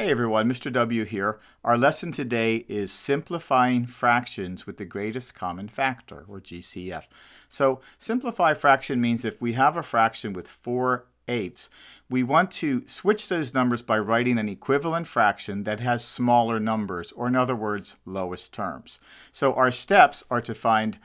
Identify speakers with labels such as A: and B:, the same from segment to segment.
A: Hey everyone, Mr. W here. Our lesson today is simplifying fractions with the greatest common factor, or GCF. So simplify fraction means if we have a fraction with 4/8, we want to switch those numbers by writing an equivalent fraction that has smaller numbers, or in other words, lowest terms. So our steps are to find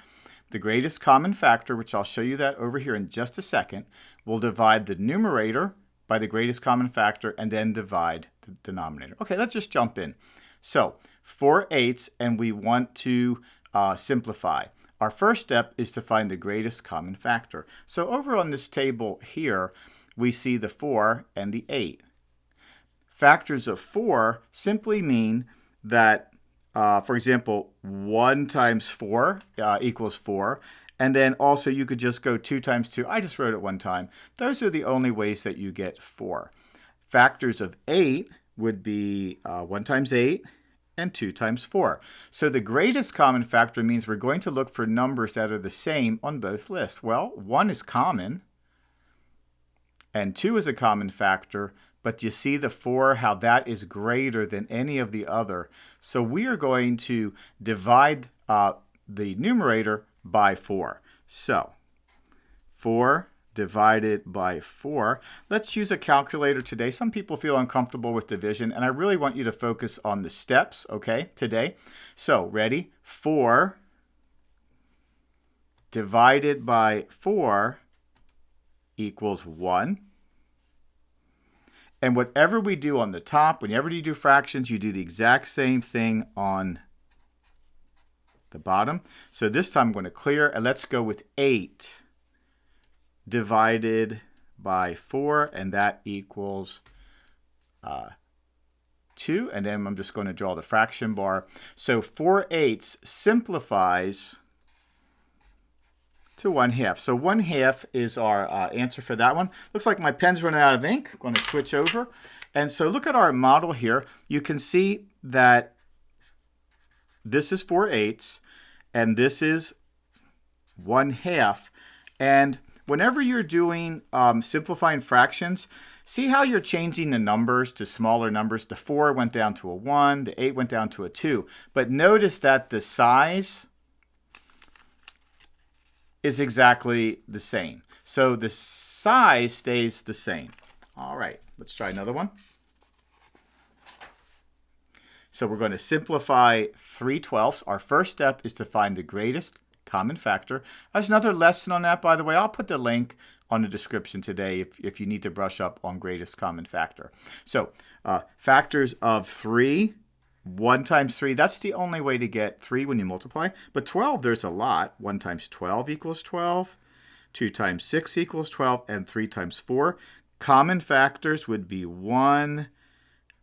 A: the greatest common factor, which I'll show you that over here in just a second. We'll divide the numerator by the greatest common factor and then divide the denominator. Okay, let's just jump in. So 4/8 and we want to simplify. Our first step is to find the greatest common factor. So over on this table here, we see the 4 and the 8. Factors of 4 simply mean that, for example, 1 times 4 equals 4. And then also you could just go 2 times 2. I just wrote it one time. Those are the only ways that you get 4. Factors of 8 would be 1 times 8 and 2 times 4. So the greatest common factor means we're going to look for numbers that are the same on both lists. Well, 1 is common and 2 is a common factor, but you see the 4, how that is greater than any of the other. So we are going to divide the numerator by 4. So 4 divided by 4. Let's use a calculator today. Some people feel uncomfortable with division, and I really want you to focus on the steps, okay, today. So ready? 4 divided by 4 equals 1. And whatever we do on the top, whenever you do fractions, you do the exact same thing on the bottom. So this time I'm going to clear, and let's go with 8 divided by 4, and that equals 2. And then I'm just going to draw the fraction bar. So 4/8 simplifies to 1/2. So 1/2 is our answer for that one. Looks like my pen's running out of ink. I'm going to switch over. And so look at our model here. You can see that this is 4/8 and this is 1/2. And whenever you're doing simplifying fractions, see how you're changing the numbers to smaller numbers. The 4 went down to a 1, the 8 went down to a 2. But notice that the size is exactly the same. So the size stays the same. All right, let's try another one. So we're going to simplify 3/12. Our first step is to find the greatest common factor. There's another lesson on that, by the way. I'll put the link on the description today if you need to brush up on greatest common factor. So factors of 3, 1 times 3, that's the only way to get 3 when you multiply. But 12, there's a lot. 1 times 12 equals 12. 2 times 6 equals 12. And 3 times 4. Common factors would be 1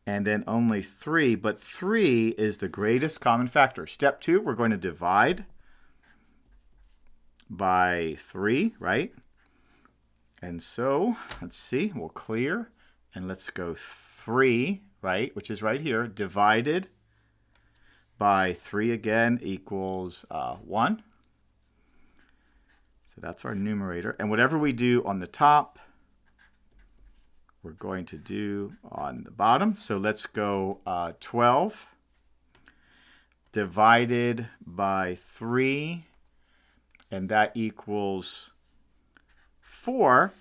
A: and then only 3. But 3 is the greatest common factor. Step 2, we're going to divide by 3, right? And so, let's see, we'll clear. And let's go 3, right, which is right here, divided by 3 again equals 1. So that's our numerator. And whatever we do on the top, we're going to do on the bottom. So let's go 12 divided by 3, and that equals 4.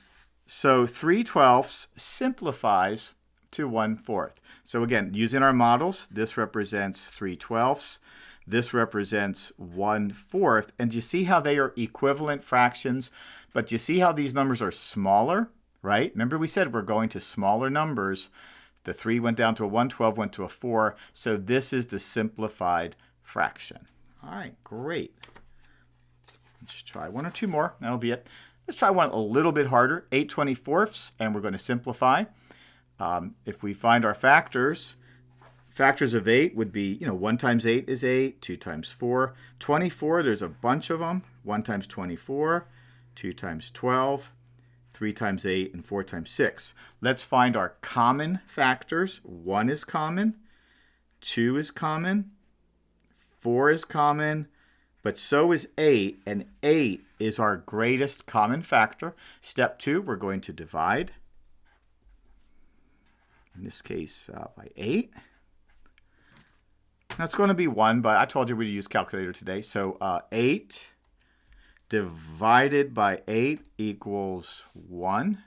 A: So 3/12 simplifies to 1/4. So again, using our models, this represents 3/12. This represents 1/4. And you see how they are equivalent fractions, but you see how these numbers are smaller, right? Remember we said we're going to smaller numbers. The 3 went down to a 1, 12 went to a 4. So this is the simplified fraction. All right, great. Let's try 1 or 2 more. That'll be it. Let's try one a little bit harder. 8/24, and we're going to simplify. If we find our factors of 8 would be, 1 times 8 is 8, 2 times 4. 24, there's a bunch of them. 1 times 24, 2 times 12, 3 times 8, and 4 times 6. Let's find our common factors. 1 is common, 2 is common, 4 is common, but so is 8, and 8 is our greatest common factor. Step 2, we're going to divide in this case by 8. That's going to be 1, but I told you we'd use calculator today. So 8 divided by 8 equals 1.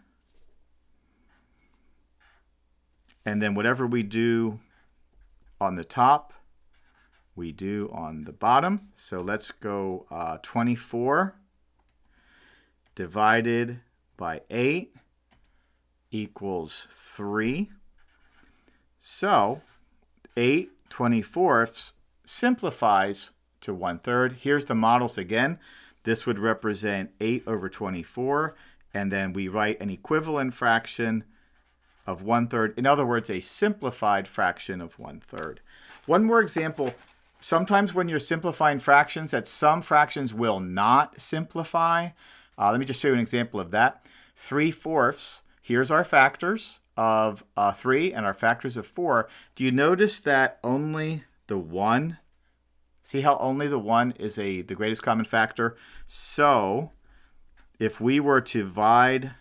A: And then whatever we do on the top, we do on the bottom. So let's go 24 divided by 8 equals 3. So 8 24ths simplifies to 1/3. Here's the models again. This would represent 8 over 24, and then we write an equivalent fraction of 1/3. In other words, a simplified fraction of 1/3. One more example. Sometimes when you're simplifying fractions, that some fractions will not simplify. Let me just show you an example of that. 3/4. Here's our factors of 3 and our factors of 4. Do you notice that only the 1, see how only the 1 is the greatest common factor? So if we were to divide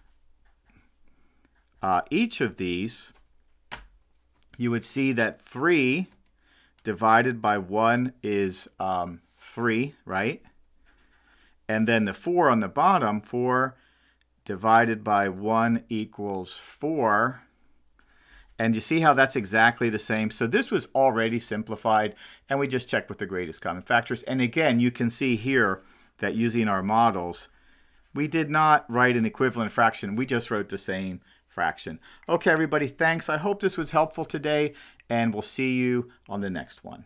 A: each of these, you would see that 3 divided by 1 is 3, right? And then the 4 on the bottom, 4 divided by 1 equals 4. And you see how that's exactly the same. So this was already simplified, and we just checked with the greatest common factors. And again, you can see here that using our models, we did not write an equivalent fraction. We just wrote the same fraction. Okay, everybody, thanks. I hope this was helpful today, and we'll see you on the next one.